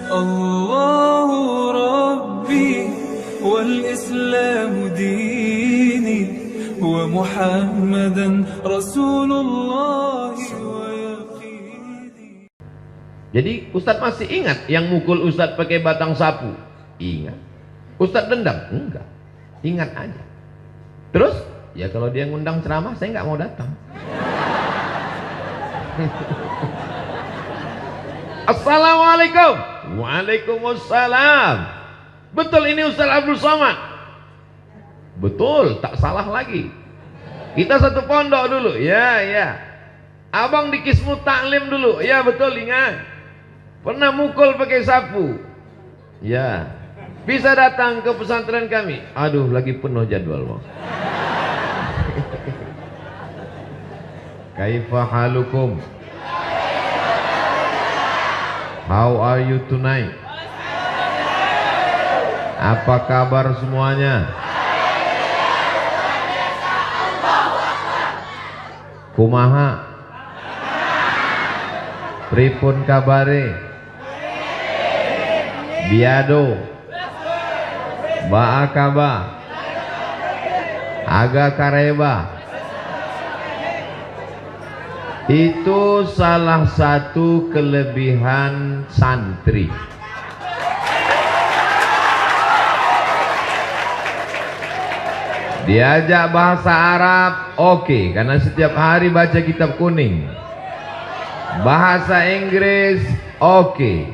الله ربي والإسلام ديني ومحمدا رسول الله ويقيني. Jadi Ustadz masih ingat yang mukul Ustadz pakai batang sapu? Ingat. Ustadz dendam? Enggak. Ingat aja. Terus? Ya kalau dia ngundang ceramah saya nggak mau datang. Assalamualaikum. Waalaikumsalam. Betul ini Ustaz Abdul Somad? Betul, tak salah lagi. Kita satu pondok dulu. Ya, ya. Abang di Kismu Taklim dulu. Ya, betul, ingat. Pernah mukul pakai sapu. Ya. Bisa datang ke pesantren kami. Aduh, lagi penuh jadwal, Bang. Kaifa halukum? How are you tonight? Apa kabar semuanya? Kumaha? Pripun kabare? Biado? Ba'a kaba? Aga kareba? Itu salah satu kelebihan santri. Diajak bahasa Arab, oke, karena setiap hari baca kitab kuning. Bahasa Inggris, oke.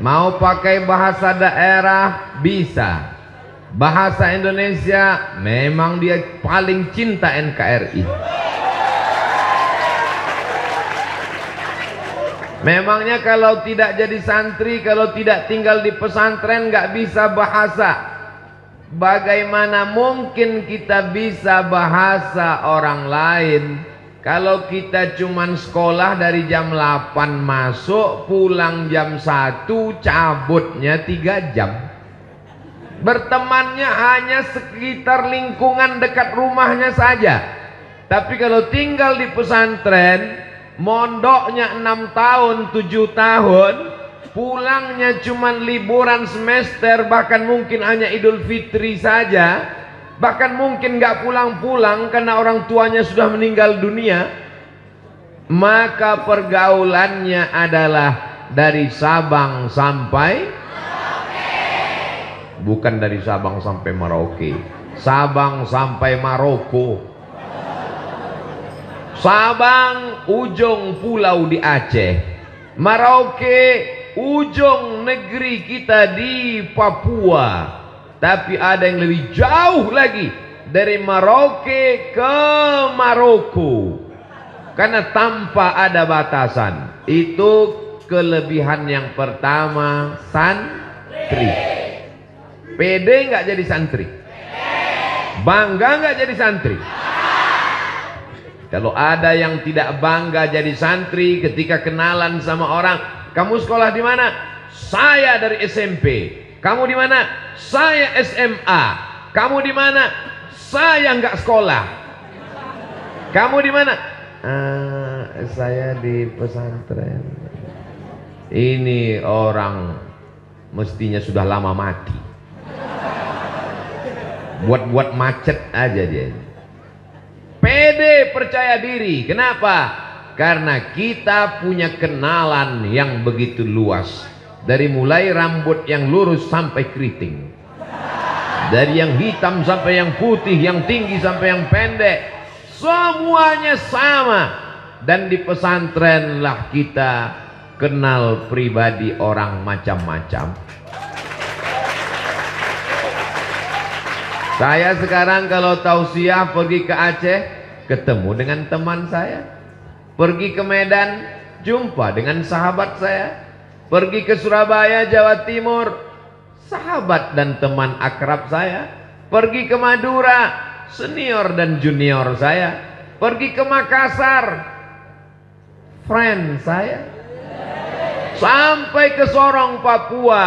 Mau pakai bahasa daerah, bisa. Bahasa Indonesia, memang dia paling cinta NKRI. Memangnya kalau tidak jadi santri, kalau tidak tinggal di pesantren nggak bisa bahasa. Bagaimana mungkin kita bisa bahasa orang lain kalau kita cuman sekolah dari jam 8 masuk, pulang jam 1, cabutnya 3 jam. Bertemannya hanya sekitar lingkungan dekat rumahnya saja. Tapi kalau tinggal di pesantren, mondoknya 6 tahun, 7 tahun, pulangnya cuman liburan semester, bahkan mungkin hanya Idul Fitri saja, bahkan mungkin gak pulang-pulang karena orang tuanya sudah meninggal dunia, maka pergaulannya adalah dari Sabang sampai bukan dari Sabang sampai Merauke, Sabang sampai Maroko. Sabang ujung pulau di Aceh, Merauke ujung negeri kita di Papua. Tapi ada yang lebih jauh lagi dari Merauke ke Maroko, karena tanpa ada batasan. Itu kelebihan yang pertama santri. Pede nggak jadi santri? Bangga nggak jadi santri? Kalau ada yang tidak bangga jadi santri ketika kenalan sama orang, kamu sekolah di mana? Saya dari SMP. Kamu di mana? Saya SMA. Kamu di mana? Saya nggak sekolah. Kamu di mana? Saya di pesantren. Ini orang mestinya sudah lama mati. Buat-buat macet aja dia. Pede, percaya diri. Kenapa? Karena kita punya kenalan yang begitu luas. Dari mulai rambut yang lurus sampai keriting, dari yang hitam sampai yang putih, yang tinggi sampai yang pendek, semuanya sama. Dan di pesantren lah kita kenal pribadi orang macam-macam. Saya sekarang kalau tausiah pergi ke Aceh, ketemu dengan teman saya. Pergi ke Medan, jumpa dengan sahabat saya. Pergi ke Surabaya, Jawa Timur, sahabat dan teman akrab saya. Pergi ke Madura, senior dan junior saya. Pergi ke Makassar, friend saya. Sampai ke Sorong, Papua,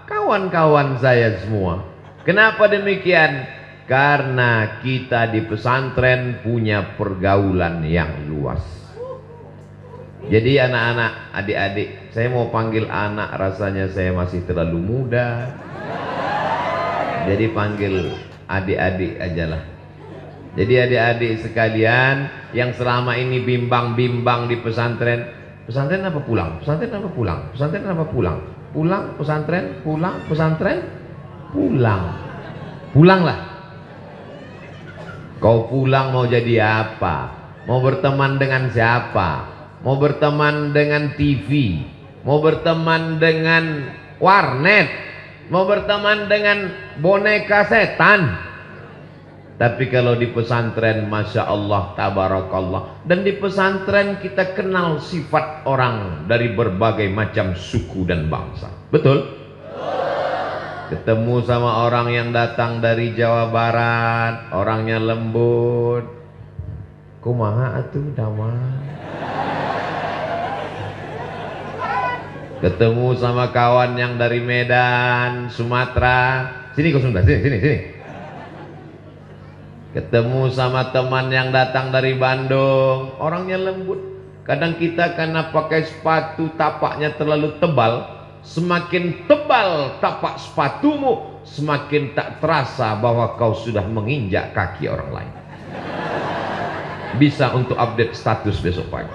kawan-kawan saya semua. Kenapa demikian? Karena kita di pesantren punya pergaulan yang luas. Jadi anak-anak, adik-adik, saya mau panggil anak rasanya saya masih terlalu muda. Jadi panggil adik-adik aja lah. Jadi adik-adik sekalian yang selama ini bimbang-bimbang di pesantren, pesantren apa pulang? Pesantren apa pulang? Pesantren apa pulang? Pulang, pesantren, pulang, pesantren, pulang. Pulanglah. Kau pulang mau jadi apa? Mau berteman dengan siapa? Mau berteman dengan TV, mau berteman dengan warnet, mau berteman dengan boneka setan. Tapi kalau di pesantren, Masya Allah, Tabarakallah, dan di pesantren kita kenal sifat orang dari berbagai macam suku dan bangsa. Betul? Ketemu sama orang yang datang dari Jawa Barat, orangnya lembut. Kumaha atuh damai. Ketemu sama kawan yang dari Medan, Sumatera. Sini kau Sunda, sini. Ketemu sama teman yang datang dari Bandung, orangnya lembut. Kadang kita karena pakai sepatu tapaknya terlalu tebal, semakin tebal tapak sepatumu, semakin tak terasa bahwa kau sudah menginjak kaki orang lain. Bisa untuk update status besok pagi.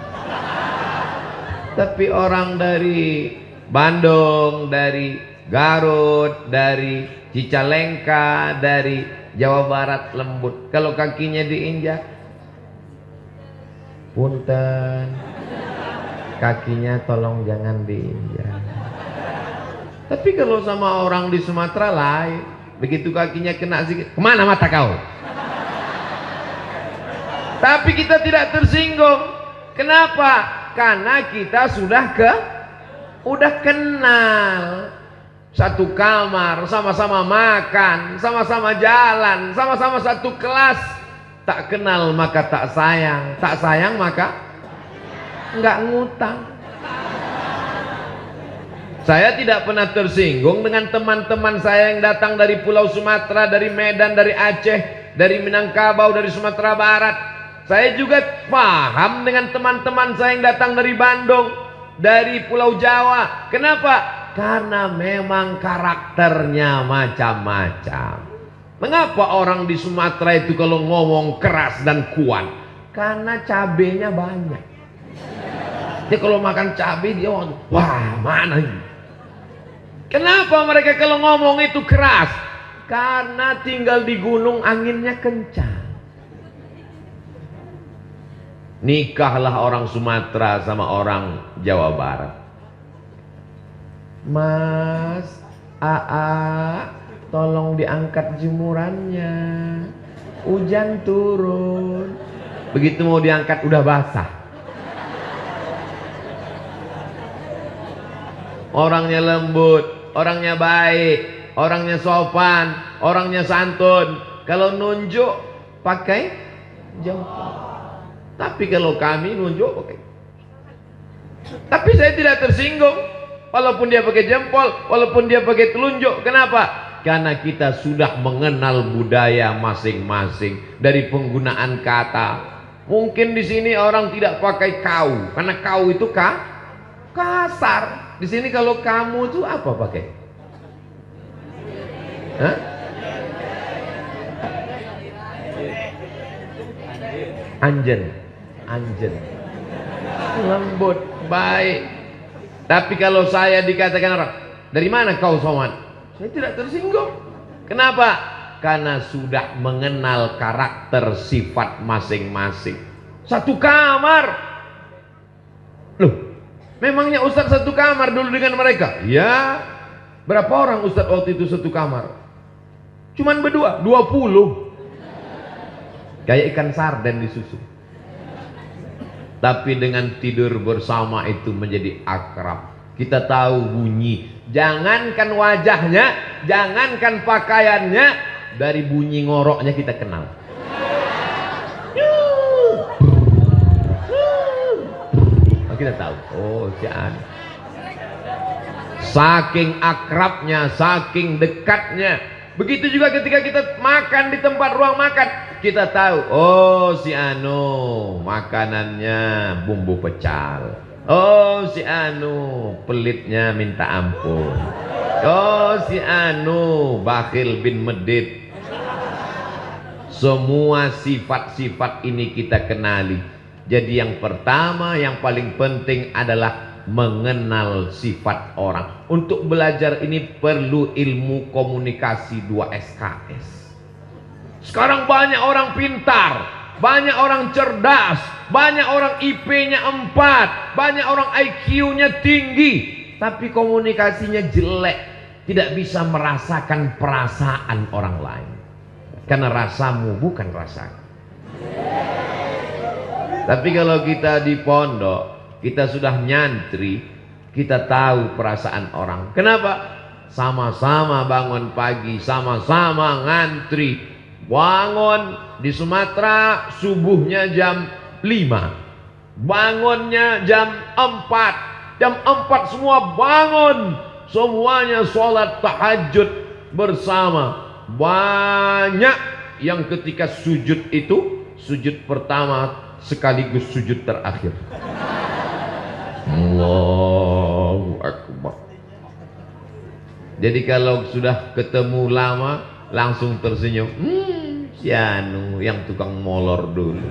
Tapi orang dari Bandung, dari Garut, dari Cicalengka, dari Jawa Barat lembut. Kalau kakinya diinjak, punten, kakinya tolong jangan diinjak. Tapi kalau sama orang di Sumatera lain, begitu kakinya kena sedikit, kemana mata kau? Tapi kita tidak tersinggung. Kenapa? Karena kita sudah kenal. Satu kamar, sama-sama makan, sama-sama jalan, sama-sama satu kelas. Tak kenal maka tak sayang, tak sayang maka nggak ngutang. Saya tidak pernah tersinggung dengan teman-teman saya yang datang dari Pulau Sumatera, dari Medan, dari Aceh, dari Minangkabau, dari Sumatera Barat. Saya juga paham dengan teman-teman saya yang datang dari Bandung, dari Pulau Jawa. Kenapa? Karena memang karakternya macam-macam. Mengapa orang di Sumatera itu kalau ngomong keras dan kuat? Karena cabenya banyak. Dia kalau makan cabai dia wah mana ini? Kenapa mereka kalau ngomong itu keras? Karena tinggal di gunung anginnya kencang. Nikahlah orang Sumatera sama orang Jawa Barat. Mas, Aa, tolong diangkat jemurannya. Hujan turun. Begitu mau diangkat udah basah. Orangnya lembut, orangnya baik, orangnya sopan, orangnya santun. Kalau nunjuk pakai jempol. Tapi kalau kami nunjuk pakai. Tapi saya tidak tersinggung. Walaupun dia pakai jempol, walaupun dia pakai telunjuk. Kenapa? Karena kita sudah mengenal budaya masing-masing dari penggunaan kata. Mungkin di sini orang tidak pakai kau, karena kau itu kasar. Di sini kalau kamu itu apa pakai? Hah? Anjen, lembut, baik. Tapi kalau saya dikatakan orang, dari mana kau Somad? Saya tidak tersinggung. Kenapa? Karena sudah mengenal karakter sifat masing-masing. Satu kamar. Loh, memangnya Ustadz satu kamar dulu dengan mereka? Ya. Berapa orang Ustadz waktu itu satu kamar? Cuman berdua, 20. Kayak ikan sarden di susu. Tapi dengan tidur bersama itu menjadi akrab. Kita tahu bunyi. Jangankan wajahnya, jangankan pakaiannya, dari bunyi ngoroknya kita kenal. Kita tahu. Oh, jangan. Saking akrabnya, saking dekatnya. Begitu juga ketika kita makan di tempat ruang makan, kita tahu, oh si Anu makanannya bumbu pecal, Oh si anu pelitnya minta ampun. Oh si anu bakhil bin medit. Semua sifat-sifat ini kita kenali. Jadi yang pertama yang paling penting adalah mengenal sifat orang. Untuk belajar ini perlu ilmu komunikasi 2 SKS. Sekarang banyak orang pintar, banyak orang cerdas, banyak orang IP-nya 4, banyak orang IQ-nya tinggi, tapi komunikasinya jelek, tidak bisa merasakan perasaan orang lain. Karena rasamu bukan rasaku. Tapi kalau kita di pondok, kita sudah nyantri, kita tahu perasaan orang. Kenapa? Sama-sama bangun pagi, sama-sama ngantri. Bangun di Sumatera subuhnya jam 5, bangunnya jam 4. Jam 4 semua bangun, semuanya sholat tahajud bersama. Banyak yang ketika sujud itu sujud pertama sekaligus sujud terakhir. Allahu Akbar. Jadi kalau sudah ketemu lama langsung tersenyum. Si anu yang tukang molor dulu.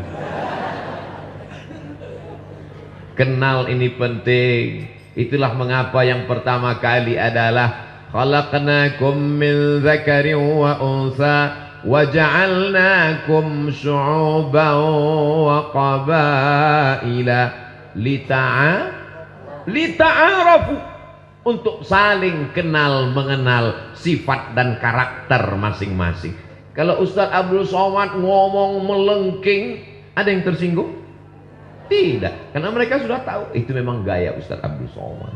Kenal ini penting. Itulah mengapa yang pertama kali adalah khalaqnakum min dzakarin wa unsa wa ja'alnakum syu'uban wa qabaila lita'arafu, untuk saling kenal mengenal sifat dan karakter masing-masing. Kalau Ustadz Abdul Somad ngomong melengking, ada yang tersinggung? Tidak, karena mereka sudah tahu itu memang gaya Ustadz Abdul Somad.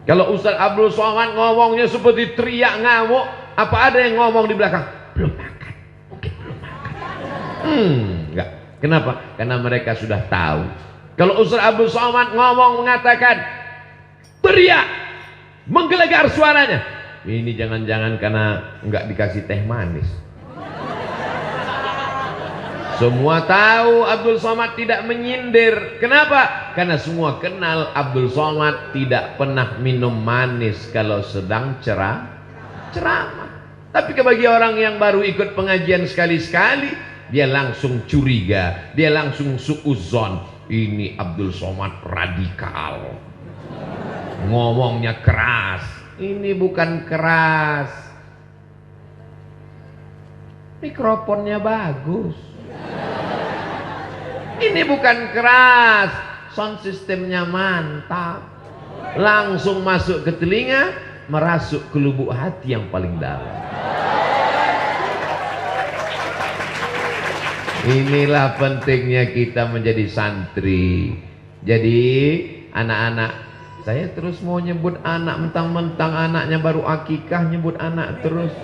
Kalau Ustadz Abdul Somad ngomongnya seperti teriak ngamuk, apa ada yang ngomong di belakang? Belum makan, mungkin belum makan. Enggak. Kenapa? Karena mereka sudah tahu. Kalau Ustadz Abdul Somad ngomong mengatakan teriak, menggelegar suaranya, ini jangan-jangan karena enggak dikasih teh manis. Semua tahu Abdul Somad tidak menyindir. Kenapa? Karena semua kenal Abdul Somad tidak pernah minum manis kalau sedang ceramah. Tapi bagi orang yang baru ikut pengajian sekali-sekali, dia langsung curiga, dia langsung suudzon. Ini Abdul Somad radikal, ngomongnya keras. Ini bukan keras, mikrofonnya bagus. Ini bukan keras, sound sistemnya mantap, langsung masuk ke telinga, merasuk ke lubuk hati yang paling dalam. Inilah pentingnya kita menjadi santri. Jadi anak-anak, saya terus mau nyebut anak, mentang-mentang anaknya baru akikah nyebut anak terus.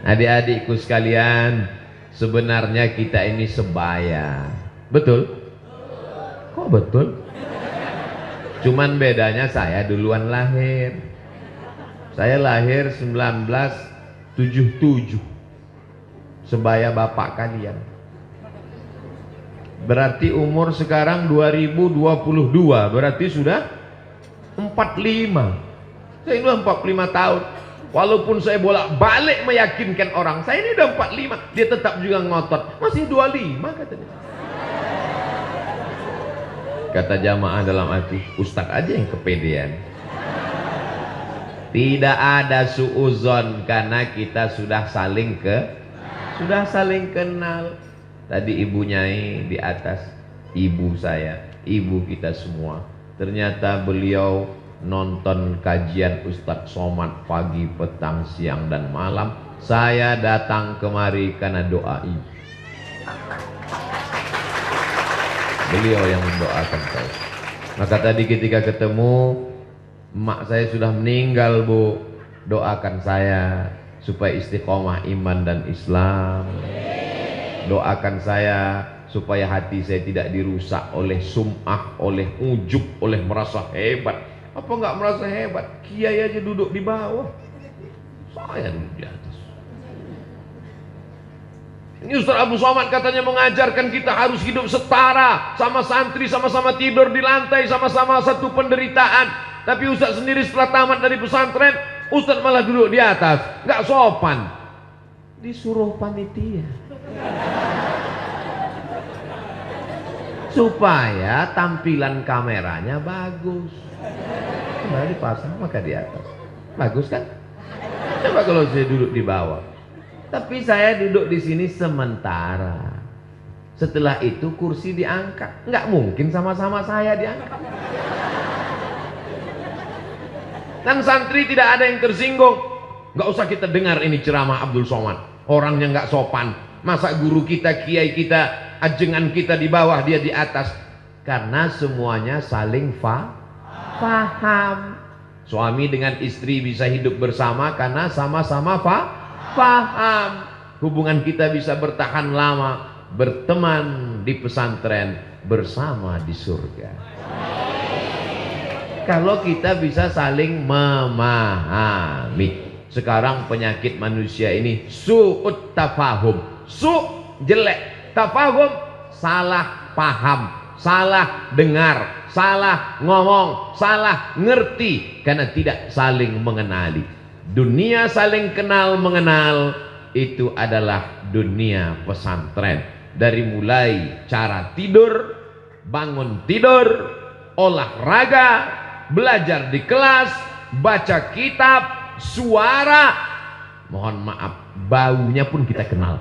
Adik-adikku sekalian, sebenarnya kita ini sebaya. Betul? Kok betul? Cuman bedanya saya duluan lahir. Saya lahir 1977. Sebaya bapak kalian. Berarti umur sekarang 2022. Berarti sudah 45. Saya ini udah 45 tahun. Walaupun saya bolak-balik meyakinkan orang, saya ini udah 45, dia tetap juga ngotot. Masih 25 katanya. Kata jamaah dalam hati, Ustaz aja yang kepedean. Tidak ada suuzon karena kita sudah saling kenal. Tadi ibu Nyai di atas, ibu saya, ibu kita semua. Ternyata beliau nonton kajian Ustadz Somad pagi, petang, siang dan malam. Saya datang kemari karena doa ibu. Beliau yang mendoakan saya. Maka tadi ketika ketemu, emak saya sudah meninggal, Bu. Doakan saya supaya istiqomah iman dan Islam. Doakan saya supaya hati saya tidak dirusak oleh sum'ah, oleh ujub, oleh merasa hebat. Apa enggak merasa hebat? Kiai aja duduk di bawah, saya duduk di atas. Ini Ustaz Abdul Somad katanya mengajarkan kita harus hidup setara, sama santri, sama-sama tidur di lantai, sama-sama satu penderitaan. Tapi Ustaz sendiri setelah tamat dari pesantren, Ustaz malah duduk di atas, nggak sopan. Disuruh panitia supaya tampilan kameranya bagus. Kembali dipasang maka di atas, bagus kan? Coba kalau saya duduk di bawah. Tapi saya duduk di sini sementara. Setelah itu kursi diangkat. Nggak mungkin sama-sama saya diangkat. Dan santri tidak ada yang tersinggung. Nggak usah kita dengar ini ceramah Abdul Somad. Orangnya nggak sopan. Masa guru kita, kiai kita, ajengan kita di bawah, dia di atas. Karena semuanya saling paham. Suami dengan istri bisa hidup bersama karena sama-sama paham. Hubungan kita bisa bertahan lama, berteman di pesantren, bersama di surga. Kalau kita bisa saling memahami. Sekarang penyakit manusia ini su'ut tafahum. Jelek, tafahum salah paham, salah dengar, salah ngomong, salah ngerti, karena tidak saling mengenali. Dunia saling kenal mengenal itu adalah dunia pesantren. Dari mulai cara tidur, bangun tidur, olahraga, belajar di kelas, baca kitab, suara, mohon maaf, baunya pun kita kenal.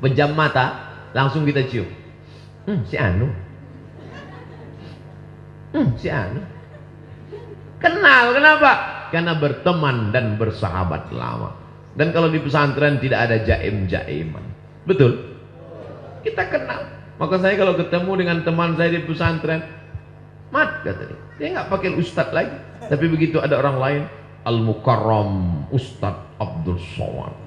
Pejam mata langsung kita cium. Si Anu. Si Anu. Kenal, kenapa? Karena berteman dan bersahabat lama. Dan kalau di pesantren tidak ada jaim-jaiman. Betul? Kita kenal. Maka saya kalau ketemu dengan teman saya di pesantren, Mat, kata dia, dia nggak pakai Ustadz lagi. Tapi begitu ada orang lain, Al-Mukarram Ustadz Abdul Somad.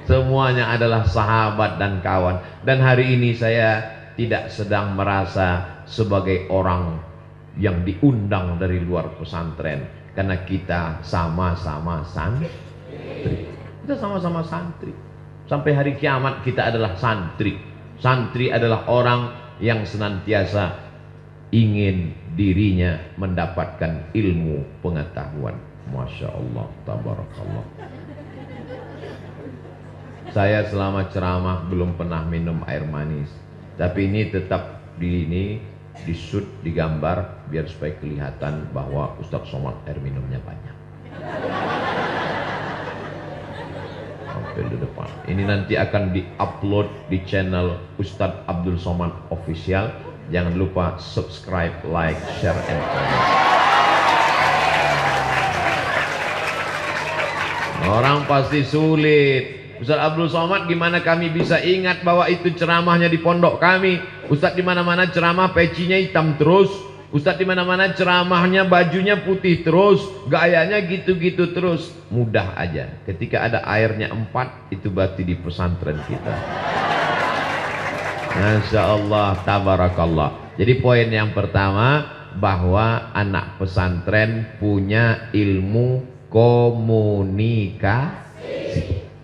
Semuanya adalah sahabat dan kawan. Dan hari ini saya tidak sedang merasa sebagai orang yang diundang dari luar pesantren, karena kita sama-sama santri. Kita sama-sama santri. Sampai hari kiamat kita adalah santri. Santri adalah orang yang senantiasa ingin dirinya mendapatkan ilmu pengetahuan. Masya Allah, tabarakallah. Saya selama ceramah belum pernah minum air manis, tapi ini tetap di shoot, digambar biar supaya kelihatan bahwa Ustadz Somad air minumnya banyak. Sampai di depan. Ini nanti akan di-upload di channel Ustadz Abdul Somad Official. Jangan lupa subscribe, like, share, and comment. Orang pasti sulit. Ustadz Abdul Somad, gimana kami bisa ingat bahwa itu ceramahnya di pondok kami? Ustadz di mana-mana ceramah pecinya hitam terus. Ustadz di mana-mana ceramahnya bajunya putih terus, gayanya gitu-gitu terus. Mudah aja. Ketika ada airnya 4, itu berarti di pesantren kita. Masya Allah, tabarakallah. Jadi poin yang pertama, bahwa anak pesantren punya ilmu komunikasi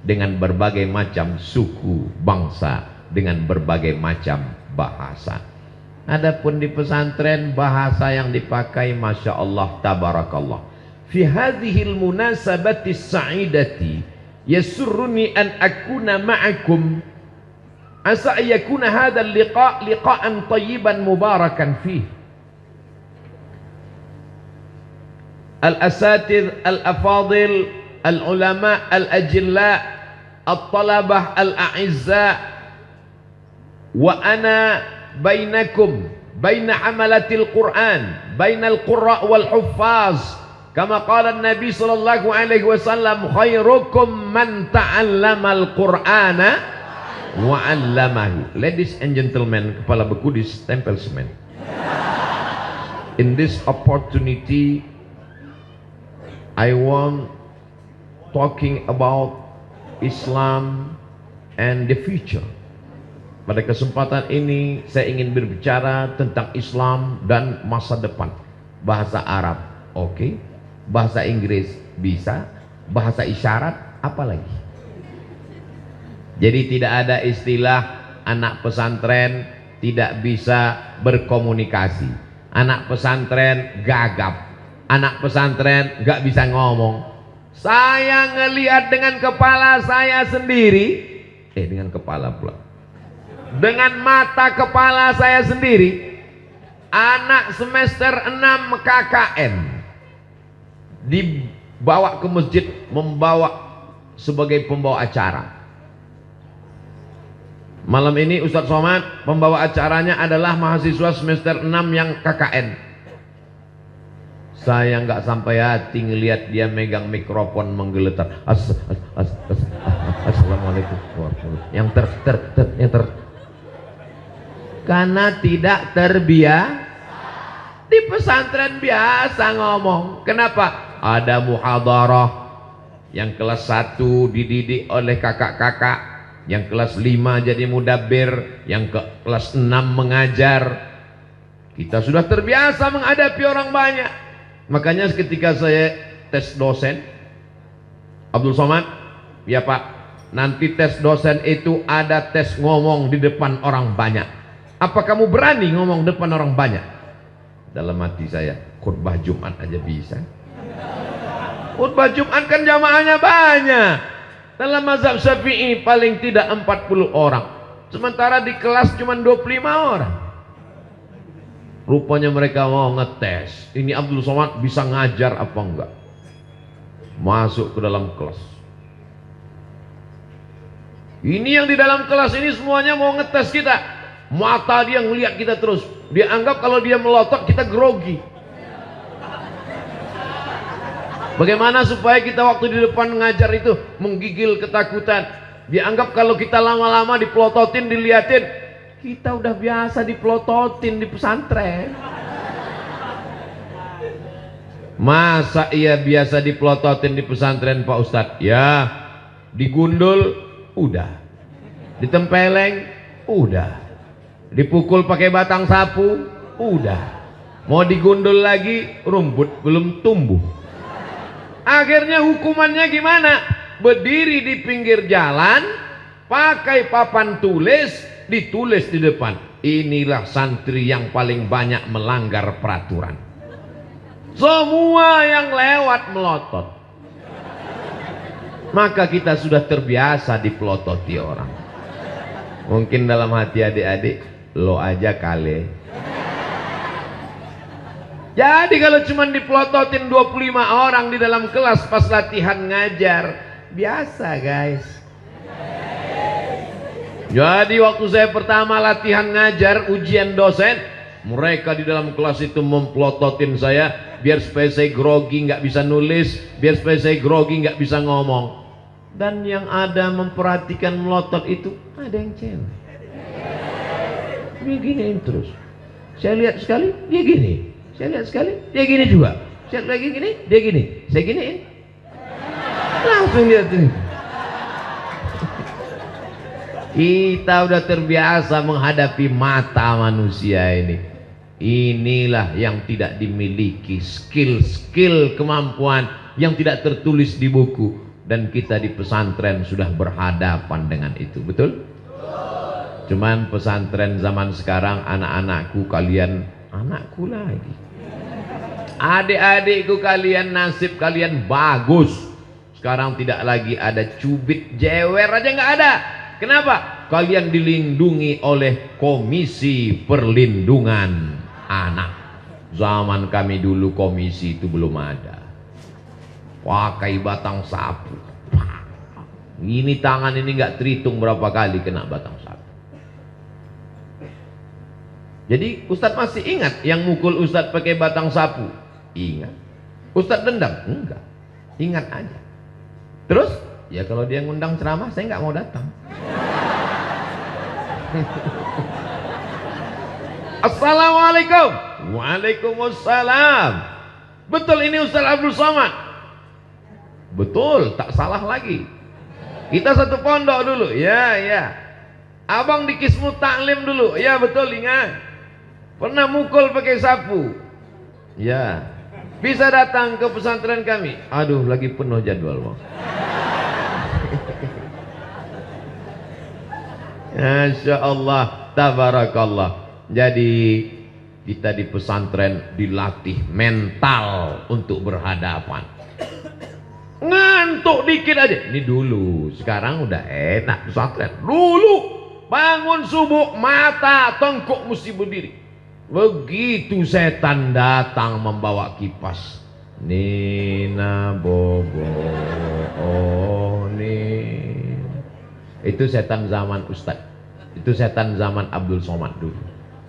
dengan berbagai macam suku, bangsa, dengan berbagai macam bahasa. Adapun di pesantren, bahasa yang dipakai Masya Allah, tabarakallah. Fi hadhil munasabati sa'idati yasurruni an akuna ma'akum, asa yakuna hadzal liqa' liqa'an tayyiban mubarakan fih. Al-asatidh al-afadil, al-ulama al-ajilla, al-talabah al-a'izza, wa ana bainakum, baina amalatil Qur'an, bainal qurra wal huffaz, kama qala an-nabi sallallahu alaihi wasallam, khairukum man ta'allamal Qur'ana wa 'allamahu. Ladies and gentlemen, kepala beku di stempel semen. In this opportunity, I want talking about Islam and the future. Pada kesempatan ini saya ingin berbicara tentang Islam dan masa depan. Bahasa Arab, oke. Bahasa Inggris bisa. Bahasa isyarat, apa lagi? Jadi tidak ada istilah anak pesantren tidak bisa berkomunikasi, anak pesantren gagap, anak pesantren gak bisa ngomong. Saya ngelihat dengan kepala saya sendiri, dengan kepala pula, dengan mata kepala saya sendiri, anak semester 6 KKN dibawa ke masjid, sebagai pembawa acara. Malam ini Ustadz Somad, pembawa acaranya adalah mahasiswa semester 6 yang KKN. Saya nggak sampai hati ngelihat dia megang mikrofon menggeletar. Assalamualaikum warahmatullahi yang karena tidak terbiasa. Di pesantren biasa ngomong. Kenapa? Ada muhadarah yang kelas 1 dididik oleh kakak-kakak, yang kelas 5 jadi mudabbir, yang kelas 6 mengajar. Kita sudah terbiasa menghadapi orang banyak. Makanya ketika saya tes dosen, Abdul Somad, ya Pak, nanti tes dosen itu ada tes ngomong di depan orang banyak. Apa kamu berani ngomong depan orang banyak? Dalam hati saya, khutbah Jumat aja bisa. Khutbah Jumat kan jamaahnya banyak. Dalam mazhab Syafi'i paling tidak 40 orang. Sementara di kelas cuma 25 orang. Rupanya mereka mau ngetes. Ini Abdul Somad bisa ngajar apa enggak? Masuk ke dalam kelas. Ini yang di dalam kelas ini semuanya mau ngetes kita. Mata dia ngelihat kita terus. Dia anggap kalau dia melotot kita grogi. Bagaimana supaya kita waktu di depan ngajar itu menggigil ketakutan? Dianggap kalau kita lama-lama dipelototin, diliatin, kita udah biasa dipelototin di pesantren. Masa iya biasa dipelototin di pesantren Pak Ustadz? Ya, digundul udah, ditempeleng udah, dipukul pakai batang sapu udah, mau digundul lagi rumput belum tumbuh. Akhirnya hukumannya gimana? Berdiri di pinggir jalan, pakai papan tulis, ditulis di depan, inilah santri yang paling banyak melanggar peraturan. Semua yang lewat melotot. Maka kita sudah terbiasa dipelototi orang. Mungkin dalam hati adik-adik, lo aja kali. Jadi kalau cuma dipelototin 25 orang di dalam kelas pas latihan ngajar, biasa guys. Jadi waktu saya pertama latihan ngajar ujian dosen, mereka di dalam kelas itu mempelototin saya biar supaya saya grogi nggak bisa nulis, biar supaya saya grogi nggak bisa ngomong. Dan yang ada memperhatikan melotot itu ada yang cewek. Dia giniin terus. Saya lihat sekali dia gini. Saya lihat sekali, dia gini juga. Saya lagi gini, dia gini. Saya giniin. Langsung lihat ini. Kita udah terbiasa menghadapi mata manusia ini. Inilah yang tidak dimiliki, skill-skill kemampuan yang tidak tertulis di buku. Dan kita di pesantren sudah berhadapan dengan itu. Betul? Cuman pesantren zaman sekarang, anak-anakku kalian, anakku lagi, adik-adikku kalian, nasib kalian bagus. Sekarang tidak lagi ada cubit jewer aja nggak ada. Kenapa? Kalian dilindungi oleh Komisi Perlindungan Anak. Zaman kami dulu komisi itu belum ada. Pakai batang sapu. Ini tangan ini nggak terhitung berapa kali kena batang sapu. Jadi Ustadz masih ingat yang mukul Ustadz pakai batang sapu? Ingat. Ustadz dendam? Enggak. Ingat aja. Terus? Ya kalau dia ngundang ceramah saya nggak mau datang. Assalamualaikum. Waalaikumsalam. Betul ini Ustadz Abdul Somad? Betul, tak salah lagi. Kita satu pondok dulu. Ya, ya. Abang di Kismu Taklim dulu. Ya betul, ingat. Pernah mukul pakai sapu. Ya. Bisa datang ke pesantren kami. Aduh, lagi penuh jadwal, Bang. Masya Allah, tabarakallah. Jadi kita di pesantren dilatih mental untuk berhadapan. Ngantuk dikit aja. Ini dulu, sekarang udah enak pesantren. Dulu bangun subuh mata tengkuk mesti berdiri. Begitu setan datang membawa kipas. Nina Bobo, oh nih. Itu setan zaman Ustadz. Itu setan zaman Abdul Somad dulu.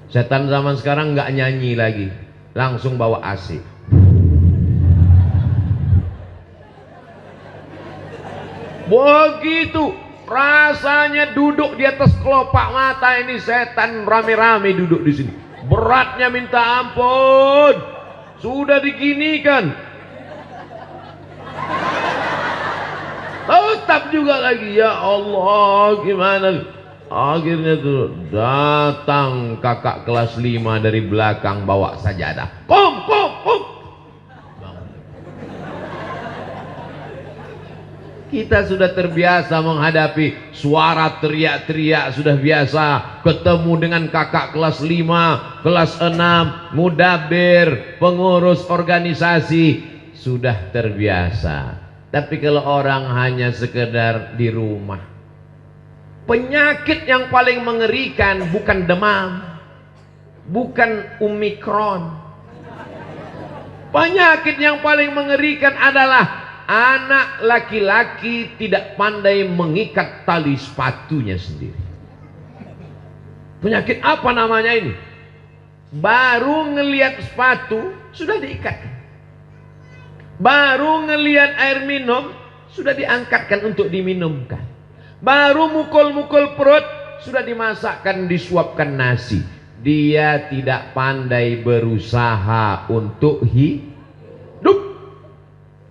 Setan zaman sekarang nggak nyanyi lagi, langsung bawa AC. Begitu rasanya duduk di atas kelopak mata ini setan rame-rame duduk di sini. Beratnya minta ampun. Sudah diginikan. Tetap juga lagi, ya Allah, gimana? Akhirnya tuh datang kakak kelas 5 dari belakang bawa sajadah. Kum. Kita sudah terbiasa menghadapi suara teriak-teriak, sudah biasa ketemu dengan kakak kelas 5, kelas 6, mudabir, pengurus organisasi, sudah terbiasa. Tapi kalau orang hanya sekedar di rumah, penyakit yang paling mengerikan bukan demam, bukan Omikron. Penyakit yang paling mengerikan adalah anak laki-laki tidak pandai mengikat tali sepatunya sendiri. Penyakit apa namanya ini? Baru ngelihat sepatu sudah diikat. Baru ngelihat air minum sudah diangkatkan untuk diminumkan. Baru mukul-mukul perut sudah dimasakkan, disuapkan nasi. Dia tidak pandai berusaha untuk hidup.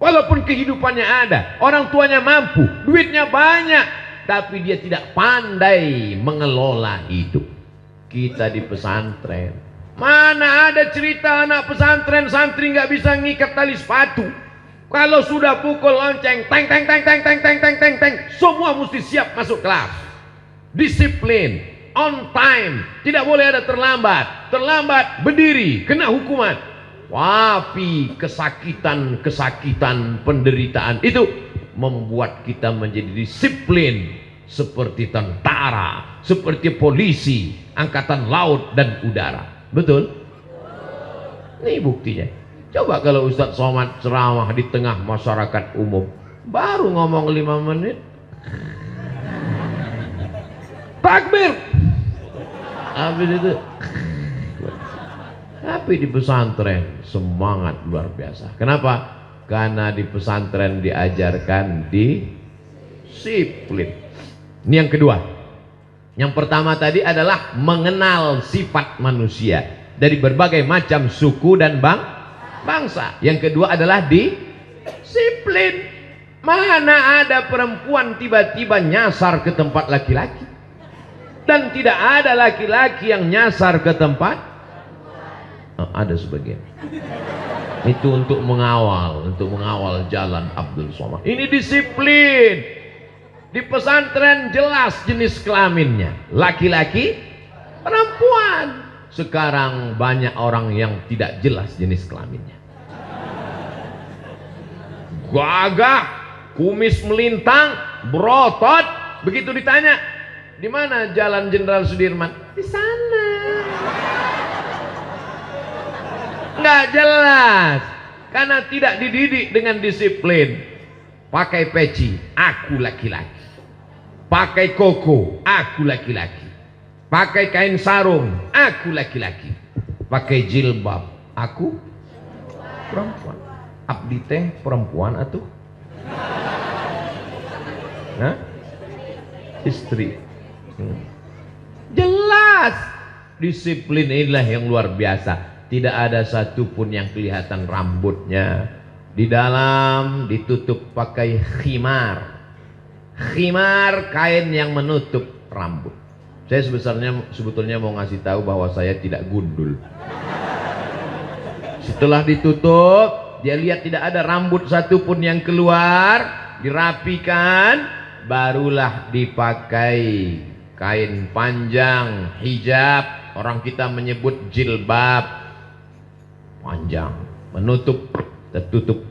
Walaupun kehidupannya ada, orang tuanya mampu, duitnya banyak, tapi dia tidak pandai mengelola hidup. Kita di pesantren, mana ada cerita anak pesantren santri nggak bisa ngikat tali sepatu. Kalau sudah pukul lonceng, teng, semua mesti siap masuk kelas. Disiplin, on time, tidak boleh ada terlambat. Terlambat berdiri, kena hukuman. Wafi kesakitan, penderitaan itu membuat kita menjadi disiplin seperti tentara, seperti polisi, angkatan laut dan udara. Betul? Ini buktinya. Coba kalau Ustadz Somad ceramah di tengah masyarakat umum, baru ngomong 5 menit, takbir. Habis itu. Tapi di pesantren semangat luar biasa. Kenapa? Karena di pesantren diajarkan disiplin. Ini yang kedua. Yang pertama tadi adalah mengenal sifat manusia dari berbagai macam suku dan bangsa. Yang kedua adalah disiplin. Mana ada perempuan tiba-tiba nyasar ke tempat laki-laki, dan tidak ada laki-laki yang nyasar ke tempat. Ada sebagian. Itu untuk mengawal jalan Abdul Somad. Ini disiplin. Di pesantren jelas jenis kelaminnya, laki-laki, perempuan. Sekarang banyak orang yang tidak jelas jenis kelaminnya. Gagah, kumis melintang, berotot. Begitu ditanya, di mana Jalan Jenderal Sudirman? Di sana. Nggak jelas, karena tidak dididik dengan disiplin. Pakai peci, aku laki-laki. Pakai koko, aku laki-laki. Pakai kain sarung, aku laki-laki. Pakai jilbab, aku perempuan. Abdi teh perempuan atuh? Hah? Istri. Jelas, disiplin inilah yang luar biasa. Tidak ada satupun yang kelihatan rambutnya. Di dalam ditutup pakai khimar. Khimar, kain yang menutup rambut. Saya sebetulnya mau ngasih tahu bahwa saya tidak gundul. Setelah ditutup, dia lihat tidak ada rambut satupun yang keluar, dirapikan, barulah dipakai kain panjang, hijab, orang kita menyebut jilbab, panjang, menutup, tertutup